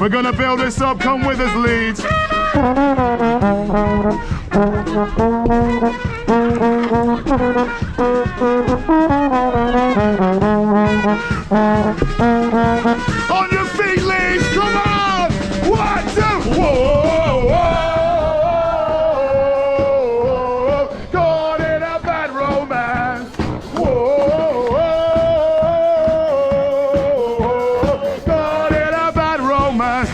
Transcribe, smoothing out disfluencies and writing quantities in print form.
We're gonna build this up. Come with us, Leeds. On your feet, Leeds. Come on. 1, 2. Whoa, whoa. Caught in a bad romance. Whoa, caught in a bad romance.